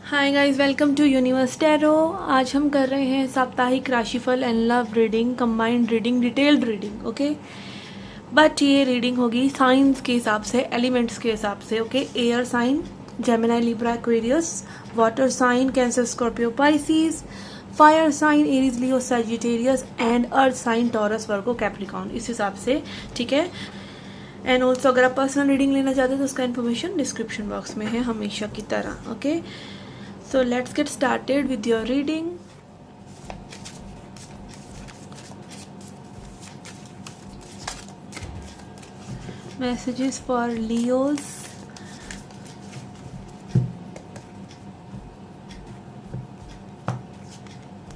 Hi guys, welcome to Universe Tarot. आज हम कर रहे हैं साप्ताहिक राशिफल and love reading, combined reading, detailed reading. Okay, but ये रीडिंग होगी साइंस के हिसाब से, एलिमेंट्स के हिसाब से। Okay, air sign Gemini, Libra, Aquarius, water sign Cancer, Scorpio, Pisces, fire sign Aries, Leo, Sagittarius and earth sign Taurus, Virgo, Capricorn, इस हिसाब से। ठीक है। एंड ऑल्सो अगर आप पर्सनल रीडिंग लेना चाहते हैं तो उसका इन्फॉर्मेशन डिस्क्रिप्शन बॉक्स में है, हमेशा की तरह। Okay, so let's get started with your reading. Messages for Leos.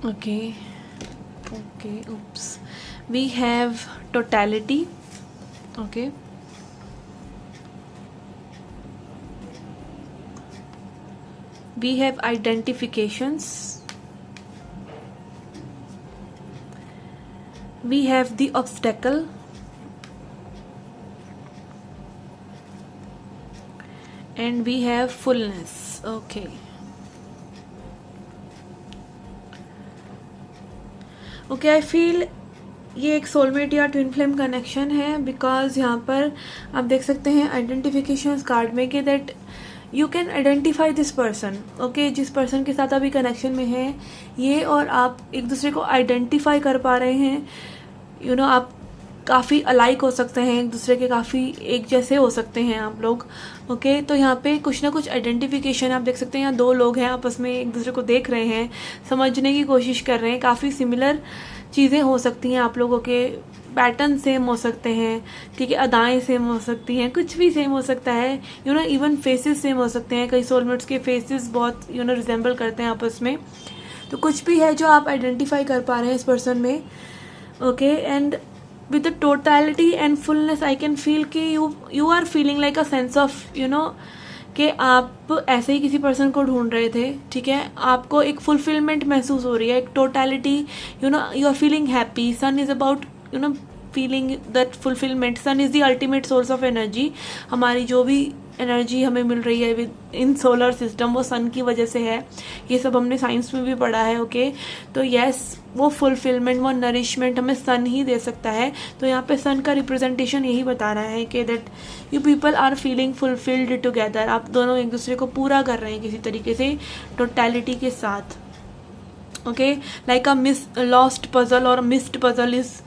Okay, oops. We have totality. Okay. We have identifications. We have the obstacle. And we have fullness. Okay. Okay, I feel ये एक soulmate या twin flame connection है, because यहाँ पर आप देख सकते हैं आइडेंटिफिकेशन कार्ड में कि that you can identify this person. Okay, जिस पर्सन के साथ अभी कनेक्शन में है ये और आप एक दूसरे को आइडेंटिफाई कर पा रहे हैं। यू नो, आप काफ़ी अलाइक हो सकते हैं, एक दूसरे के काफ़ी एक जैसे हो सकते हैं आप लोग। ओके, तो यहाँ पे कुछ ना कुछ आइडेंटिफिकेशन आप देख सकते हैं। यहाँ दो लोग हैं, आपस में एक दूसरे को देख रहे हैं, समझने की कोशिश कर रहे हैं। काफ़ी सिमिलर चीज़ें हो सकती हैं, आप लोगों के पैटर्न सेम हो सकते हैं। ठीक है, अदाएँ सेम हो सकती हैं, कुछ भी सेम हो सकता है। You know, even faces same हो सकते हैं। कई सोलमेट्स के फेसेस बहुत रिजेंबल करते हैं आपस में। तो कुछ भी है जो आप आइडेंटिफाई कर पा रहे हैं इस पर्सन में। Okay, and with the totality and fullness I can feel कि you are feeling like a sense of कि आप ऐसे ही किसी पर्सन को ढूंढ रहे थे। ठीक है, आपको एक फुलफिलमेंट महसूस हो रही है, एक totality. You are feeling happy. Sun is about feeling that fulfilment. Sun is the ultimate source of energy. हमारी जो भी एनर्जी हमें मिल रही है विद इन सोलर सिस्टम, वो सन की वजह से है। ये सब हमने साइंस में भी पढ़ा है। ओके, तो यस, वो फुलफिलमेंट, वो नरिशमेंट हमें सन ही दे सकता है। तो यहाँ पे सन का रिप्रेजेंटेशन यही बता रहा है कि that you people are feeling fulfilled together. आप दोनों एक दूसरे को पूरा कर रहे हैं किसी तरीके से, टोटलिटी के साथ। Okay, like a lost puzzle और मिस्ड पजल इज,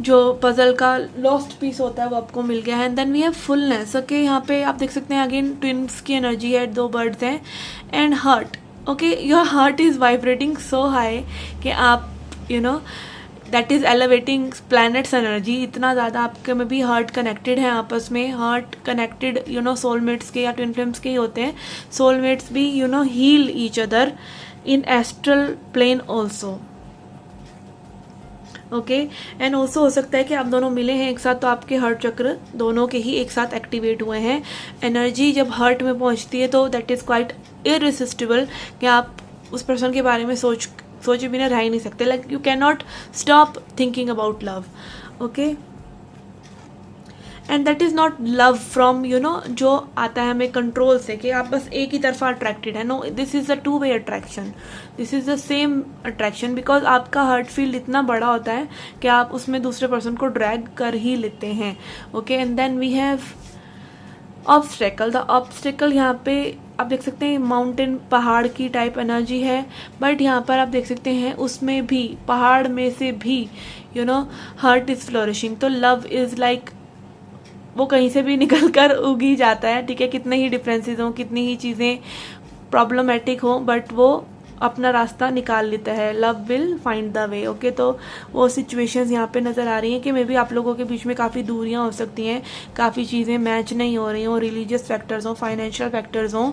जो पजल का लॉस्ट पीस होता है वो आपको मिल गया है। And then we have fullness. Okay, यहाँ पे आप देख सकते हैं अगेन ट्विन्स की एनर्जी है, दो बर्ड्स हैं। And heart. Okay, your heart is vibrating so high कि आप that is elevating planets energy. इतना ज़्यादा आपके में भी हार्ट कनेक्टेड है आपस में। हार्ट कनेक्टेड सोलमेट्स के या ट्विन फ्लेम्स के ही होते हैं। सोलमेट्स भी heal each other in astral plane also. Okay, and also हो सकता है कि आप दोनों मिले हैं एक साथ, तो आपके हार्ट चक्र दोनों के ही एक साथ एक्टिवेट हुए हैं। एनर्जी जब हार्ट में पहुंचती है तो दैट इज़ क्वाइट इररेसिस्टिबल कि आप उस पर्सन के बारे में सोचे बिना रह ही नहीं सकते। Like you can not stop thinking about love. Okay, and that is not love from जो आता है हमें कंट्रोल से, कि आप बस एक ही तरफा अट्रैक्टेड है। No, this is a two way attraction, this is the same attraction, because आपका हार्ट फील्ड इतना बड़ा होता है कि आप उसमें दूसरे पर्सन को ड्रैग कर ही लेते हैं। Okay, and then we have obstacle. The obstacle, यहाँ पे आप देख सकते हैं माउंटेन, पहाड़ की टाइप एनर्जी है। बट यहाँ पर आप देख सकते हैं उसमें भी, पहाड़ में से भी हार्ट इज़ फ्लोरिशिंग। तो लव इज़ लाइक वो कहीं से भी निकल कर उगी जाता है। ठीक है, कितने ही डिफरेंसेस हों, कितनी ही चीज़ें प्रॉब्लमेटिक हों, बट वो अपना रास्ता निकाल लेता है। Love will find the way. Okay, तो वो सिचुएशंस यहाँ पे नज़र आ रही हैं कि मे बी आप लोगों के बीच में काफ़ी दूरियाँ हो सकती हैं, काफ़ी चीज़ें मैच नहीं हो रही हों, रिलीजियस फैक्टर्स हों, फाइनेंशियल फैक्टर्स हों,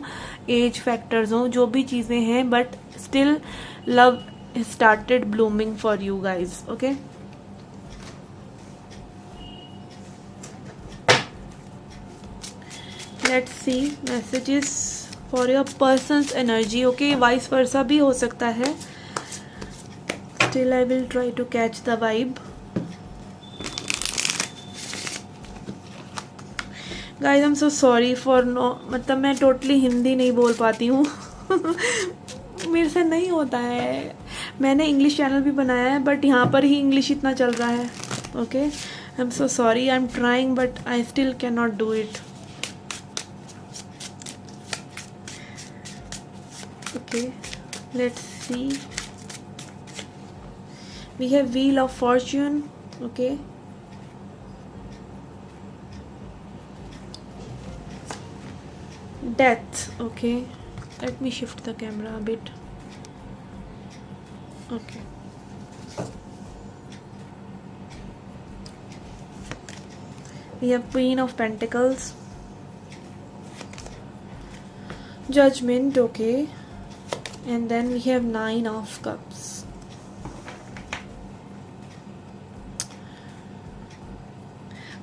एज फैक्टर्स हों, जो भी चीज़ें हैं, but still love started blooming for you guys. Okay, let's see messages for your persons energy. Okay, vice versa भी हो सकता है। Still I will try to catch the vibe. Guys, I am so sorry for no, मतलब मैं totally Hindi नहीं बोल पाती हूँ मेरे से नहीं होता है। मैंने इंग्लिश चैनल भी बनाया है बट यहाँ पर ही इंग्लिश इतना चल रहा है। Okay, I am so sorry, I am trying but I still can not do it. Okay, let's see, we have wheel of fortune. Okay, death. Okay, let me shift the camera a bit. Okay, we have Queen of Pentacles, Judgment. Okay, and then we have Nine of Cups.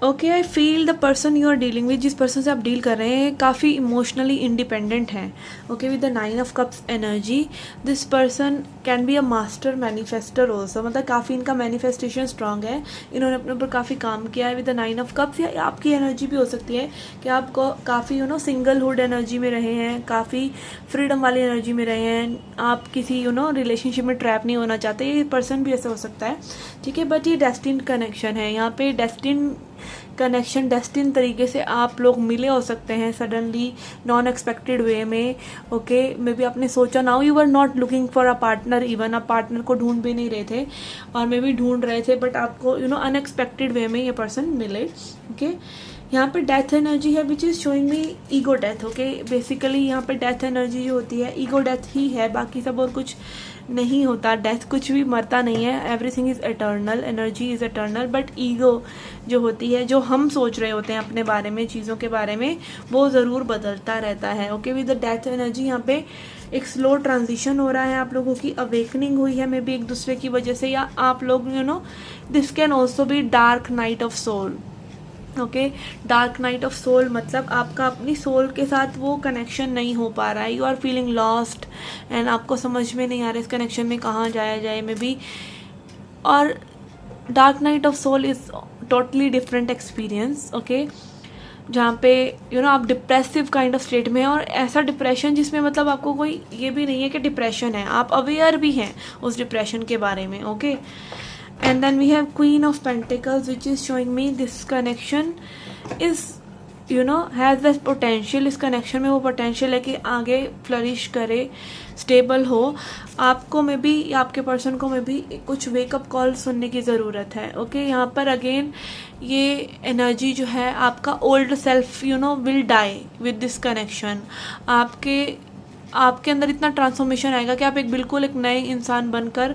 Okay, I feel the person you are dealing with, जिस person से आप deal कर रहे हैं काफ़ी emotionally independent हैं। Okay, with the nine of cups energy, this person can be a master manifester also, मतलब काफ़ी इनका मैनिफेस्टेशन स्ट्रांग है, इन्होंने अपने ऊपर काफ़ी काम किया है with the nine of cups. या आपकी एनर्जी भी हो सकती है कि आपको काफ़ी सिंगलहुड एनर्जी में रहे हैं, काफ़ी फ्रीडम वाली एनर्जी में रहे हैं, आप किसी रिलेशनशिप में ट्रैप नहीं होना चाहते, ये पर्सन भी ऐसा हो सकता है। ठीक है, बट ये डेस्टिन कनेक्शन है, यहाँ पे डेस्टिन कनेक्शन, डेस्टिन तरीके से आप लोग मिले हो सकते हैं सडनली, नॉन एक्सपेक्टेड वे में। ओके, मे बी आपने सोचा ना हो, you are not looking for a partner, even आप पार्टनर को ढूंढ भी नहीं रहे थे और मे बी ढूंढ रहे थे, बट आपको अनएक्सपेक्टेड वे में ये पर्सन मिले। ओके, यहाँ पे डेथ एनर्जी है which is showing me ego death. Okay, basically यहाँ पे डेथ एनर्जी जो होती है ईगो डेथ ही है, बाकी सब और कुछ नहीं होता। डेथ कुछ भी मरता नहीं है, everything is eternal, energy is eternal, but ego जो होती है, जो हम सोच रहे होते हैं अपने बारे में, चीज़ों के बारे में, वो ज़रूर बदलता रहता है। Okay, with the death energy यहाँ पे एक स्लो ट्रांजिशन हो रहा है, आप लोगों की अवेकनिंग हुई है मे बी एक दूसरे की वजह से, या आप लोग this can also be dark night of soul. Okay, dark night of soul मतलब आपका अपनी सोल के साथ वो कनेक्शन नहीं हो पा रहा है, you are feeling lost and आपको समझ में नहीं आ रहा इस कनेक्शन में कहाँ जाया जाए मे बी। और dark night of soul is totally different experience. Okay, जहाँ पे आप डिप्रेसिव काइंड ऑफ स्टेट में हैं, और ऐसा डिप्रेशन जिसमें मतलब आपको कोई ये भी नहीं है कि डिप्रेशन है, आप अवेयर भी हैं उस डिप्रेशन के बारे में। Okay, and then we have Queen of Pentacles which is showing me this connection is has this potential, इस कनेक्शन में वो पोटेंशियल है कि आगे फ्लरिश करे, स्टेबल हो। आपको में भी, आपके पर्सन को में भी कुछ वेकअप कॉल सुनने की ज़रूरत है। ओके, यहाँ पर अगेन ये एनर्जी जो है, आपका old self will die with this connection. आपके अंदर इतना ट्रांसफॉर्मेशन आएगा कि आप बिल्कुल एक नए इंसान बनकर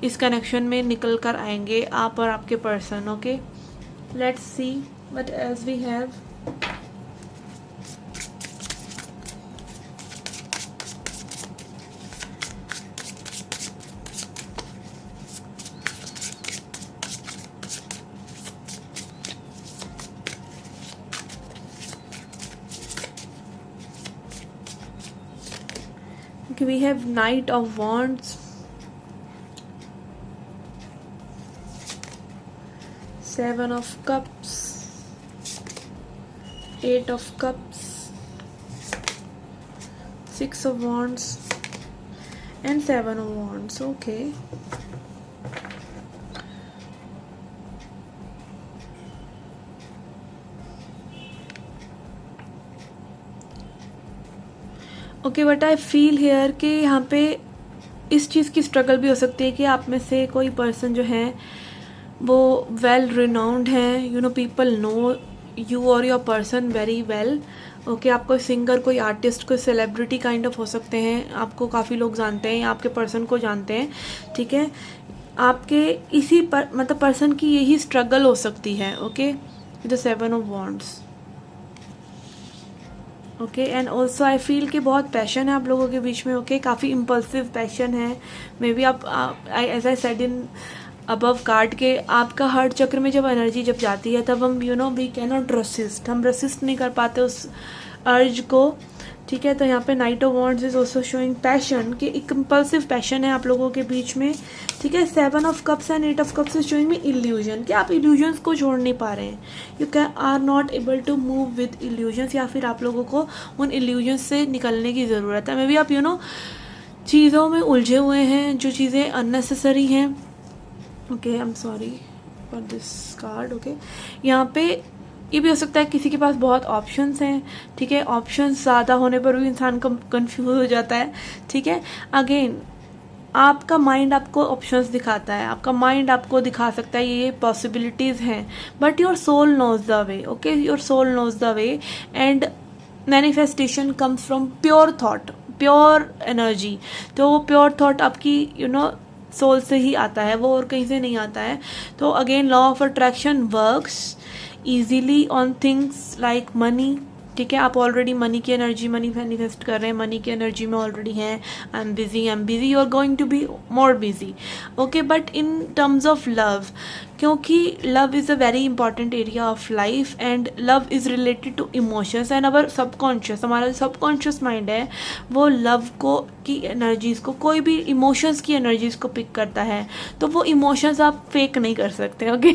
इस कनेक्शन में निकल कर आएंगे, आप और आपके person. Okay, let's see what else we have. Okay, we have Knight of Wands, Seven of Cups, Eight of Cups, Six of Wands and Seven of Wands. Okay, okay, but I feel here कि यहाँ पे इस चीज़ की struggle भी हो सकती है कि आप में से कोई पर्सन जो है वो वेल रिनाउंड है, पीपल नो यू और your person very well. Okay, आप कोई सिंगर, कोई आर्टिस्ट, कोई सेलिब्रिटी काइंड ऑफ हो सकते हैं, आपको काफ़ी लोग जानते हैं, आपके पर्सन को जानते हैं। ठीक है, आपके इसी पर मतलब पर्सन की यही स्ट्रगल हो सकती है। Okay, the seven of wands. Okay, and also I feel कि बहुत पैशन है आप लोगों के बीच में। ओके, काफ़ी इम्पल्सिव पैशन है, मे बी आप as I said in above card के, आपका हार्ट चक्र में जब एनर्जी जब जाती है तब हम वी कैन नॉट रेसिस्ट, हम रेसिस्ट नहीं कर पाते उस अर्ज को ठीक है। तो यहाँ पे night of wands is also showing passion, कि एक कंपल्सिव पैशन है आप लोगों के बीच में, ठीक है। 7 of cups and 8 of cups is showing में इल्यूजन, कि आप इल्यूजन्स को छोड़ नहीं पा रहे हैं, you can are not able to move with illusions, या फिर आप लोगों को उन इल्यूजन्स से निकलने की ज़रूरत है। मे बी आप चीज़ों में उलझे हुए हैं, जो चीज़ें अननेसेसरी हैं। Okay, I am sorry for this card. Okay, यहाँ पे ये भी हो सकता है किसी के पास बहुत ऑप्शंस हैं, ठीक है। ऑप्शंस ज़्यादा होने पर भी इंसान कंफ्यूज हो जाता है, ठीक है। अगेन आपका माइंड आपको ऑप्शंस दिखाता है, आपका माइंड आपको दिखा सकता है ये पॉसिबिलिटीज़ हैं, but your soul knows the way. Okay, your soul knows the way and manifestation comes from pure thought, pure energy. तो वो प्योर थॉट आपकी सोल से ही आता है, वो और कहीं से नहीं आता है। तो again law of attraction works easily on things like money, ठीक है। आप ऑलरेडी मनी की एनर्जी, मनी मैनिफेस्ट कर रहे हैं, मनी की एनर्जी में ऑलरेडी हैं। I am busy, you are going to be more busy. Okay, but in terms of love, क्योंकि love is a very important area of life and love is related to emotions and our subconscious, हमारा subconscious mind है वो love को की energies को, कोई भी emotions की एनर्जीज़ को पिक करता है। तो वो इमोशंस आप फेक नहीं कर सकते। Okay,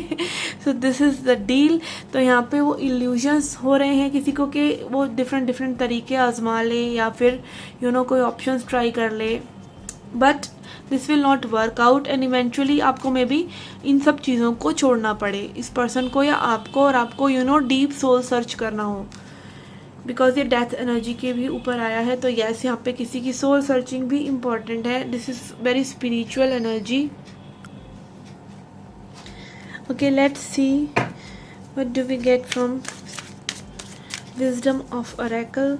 so this is the deal. तो यहाँ पे वो इल्यूजन्स हो रहे हैं किसी को कि वो डिफरेंट तरीके आजमा ले, या फिर कोई ऑप्शंस ट्राई कर ले, but this will not work out and eventually आपको मे बी इन सब चीज़ों को छोड़ना पड़े, इस पर्सन को या आपको, और आपको डीप सोल सर्च करना हो, बिकॉज ये डेथ एनर्जी के भी ऊपर आया है। तो यस, यहाँ पे किसी की सोल सर्चिंग भी इम्पॉर्टेंट है। This is very spiritual energy. Okay, let's see what do we get from wisdom of oracle.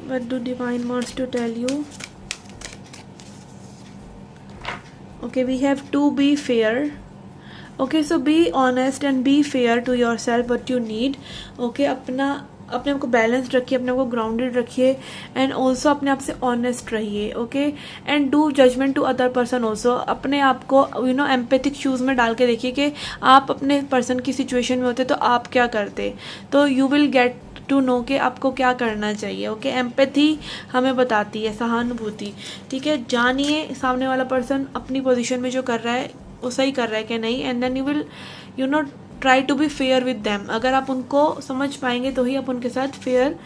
What do divine wants to tell you? Okay, we have to be fair. Okay, so be honest and be fair to yourself what you need. Okay, अपने आप को balance रखिए, अपने आप को grounded रखिए and also अपने आप से ऑनेस्ट रहिए। Okay, and do judgement to other person also. अपने आप को एम्पैथिक शूज़ में डाल के देखिए कि आप अपने पर्सन की सिचुएशन में होते तो आप क्या करते, तो you will get to know कि आपको क्या करना चाहिए। ओके, एम्पैथी हमें बताती है, सहानुभूति, ठीक है। जानिए सामने वाला पर्सन अपनी पोजीशन में जो कर रहा है वो सही कर रहा है कि नहीं, and then you will try to be fair with them. अगर आप उनको समझ पाएंगे तो ही आप उनके साथ फेयर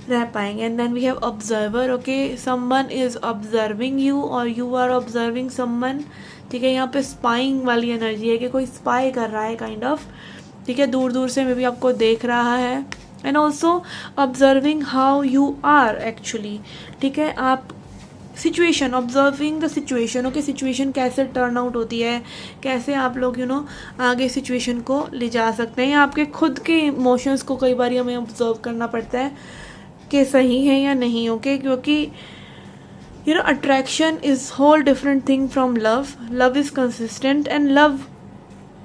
रह पाएंगे। And then we have observer. Okay, someone is observing you और यू आर ऑब्जर्विंग समवन, ठीक है। यहाँ पे स्पाइंग वाली एनर्जी है कि कोई स्पाई कर रहा है काइंड ऑफ, ठीक है, दूर दूर से मे भी आपको देख रहा है। And also observing how you are actually, ठीक है। आप situation, observing the situation. Okay, situation कैसे टर्न आउट होती है, कैसे आप लोग आगे सिचुएशन को ले जा सकते हैं, या आपके खुद के इमोशंस को कई बार हमें ऑब्जर्व करना पड़ता है कि सही है या नहीं। ओके, क्योंकि attraction is whole different thing from love. Love is consistent and love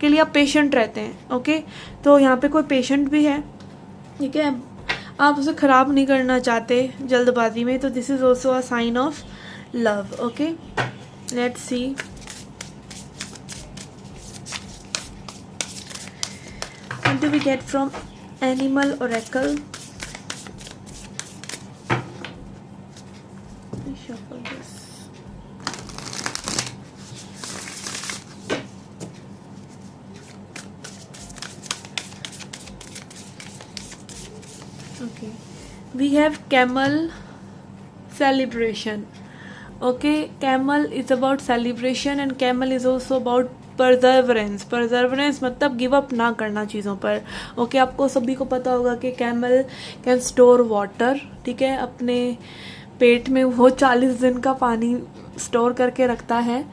के लिए आप पेशेंट रहते हैं। ओके, तो यहाँ पे कोई पेशेंट भी है, ठीक है, आप उसे ख़राब नहीं करना चाहते जल्दबाजी में, तो this is also a sign of love. Okay, let's see what do we get from animal oracle. Let me shuffle this. Okay, we have camel celebration. Okay, camel is about celebration and camel is also about परजर्वरेंस। परजर्वरेंस मतलब give up ना करना चीज़ों पर। Okay, आपको सभी को पता होगा कि कैमल कैन स्टोर वाटर, ठीक है, अपने पेट में वो 40 दिन का पानी स्टोर करके रखता है।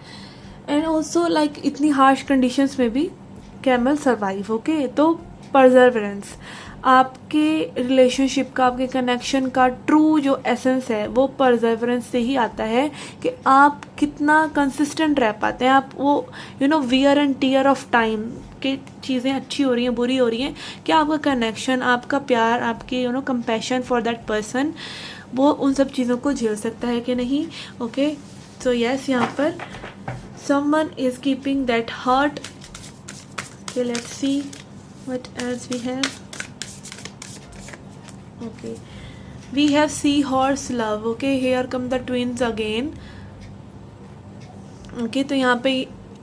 एंड ऑल्सो लाइक इतनी हार्श कंडीशंस में भी कैमल सर्वाइव। ओके, तो परजर्वरेंस आपके रिलेशनशिप का, आपके कनेक्शन का ट्रू जो एसेंस है वो परजर्वरेंस से ही आता है कि आप कितना कंसिस्टेंट रह पाते हैं। आप वो wear and tear of time कि चीज़ें अच्छी हो रही हैं, बुरी हो रही हैं, क्या आपका कनेक्शन, आपका प्यार, आपकी कंपैशन फॉर दैट पर्सन, वो उन सब चीज़ों को झेल सकता है कि नहीं। ओके, सो यस, यहाँ पर someone is keeping that hurt. Okay, let's see what else we have. Okay, we have seahorse love. Okay, here come the twins again. Okay, तो यहाँ पे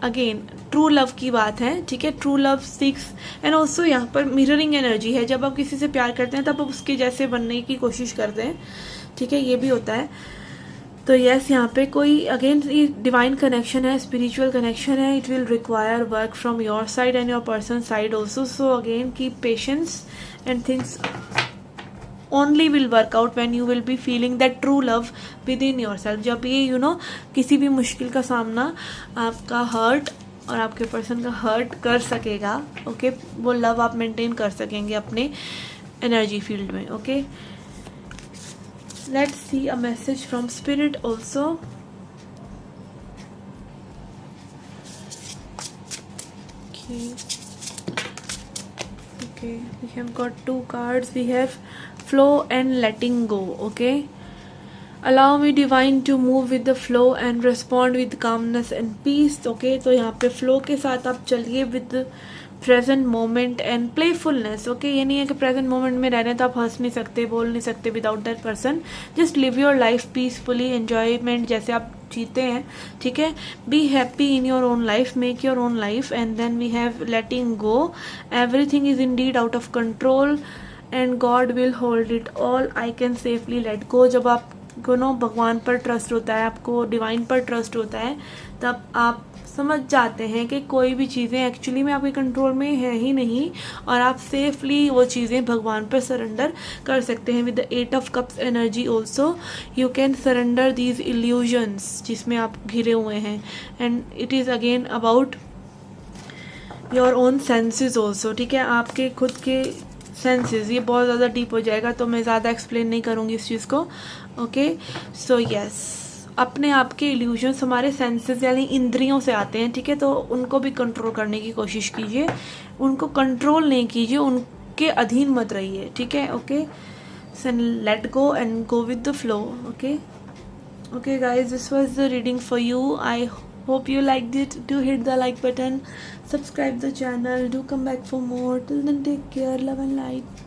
अगेन ट्रू लव की बात है, ठीक है. True love seeks and also यहाँ पर मिररिंग एनर्जी है. जब आप किसी से प्यार करते हैं तब आप उसके जैसे बनने की कोशिश करते हैं, ठीक है, ये भी होता है. तो यस, यहाँ पे कोई अगेन ये डिवाइन कनेक्शन है, स्पिरिचुअल कनेक्शन है. It will require work from your side and your person side also. So again keep patience and things only will work out when you will be feeling that true love within yourself. जब ये किसी भी मुश्किल का सामना आपका hurt और आपके पर्सन का हर्ट कर सकेगा, ओके, वो लव आप मेंटेन कर सकेंगे अपने एनर्जी फील्ड में. Okay, let's C a message from spirit also. Okay, we have got 2 cards. We have flow and letting go. Okay, allow me divine to move with the flow and respond with calmness and peace. Okay, तो यहाँ पे flow के साथ आप चलिए with present moment and playfulness. Okay, ये नहीं है कि present moment में रह रहे हैं तो आप हंस नहीं सकते, बोल नहीं सकते without that person. Just live your life peacefully, enjoyment जैसे आप जीते हैं, ठीक है. Be happy in your own life, make your own life. And then we have letting go. Everything is indeed out of control and God will hold it all. I can safely let go. जब आपको भगवान पर trust होता है, आपको divine पर trust होता है, तब आप समझ जाते हैं कि कोई भी चीज़ें एक्चुअली में आपके कंट्रोल में है ही नहीं और आप सेफली वो चीज़ें भगवान पर सरेंडर कर सकते हैं. With the 8 of cups energy also you can surrender these illusions जिसमें आप घिरे हुए हैं. And it is again about your own senses also, ठीक है, आपके खुद के सेंसेस. ये बहुत ज़्यादा डीप हो जाएगा तो मैं ज़्यादा एक्सप्लेन नहीं करूँगी इस चीज़ को. ओके, सो यस, अपने आप के इल्यूजन्स हमारे सेंसेस यानी इंद्रियों से आते हैं, ठीक है, तो उनको भी कंट्रोल करने की कोशिश कीजिए. उनको कंट्रोल नहीं कीजिए, उनके अधीन मत रहिए, ठीक है. Okay, so let go and go with the flow. Okay, okay guys, this was the reading for you. I hope you liked it. Do hit the like button, subscribe the channel, do come back for more. Till then, take care, love and light.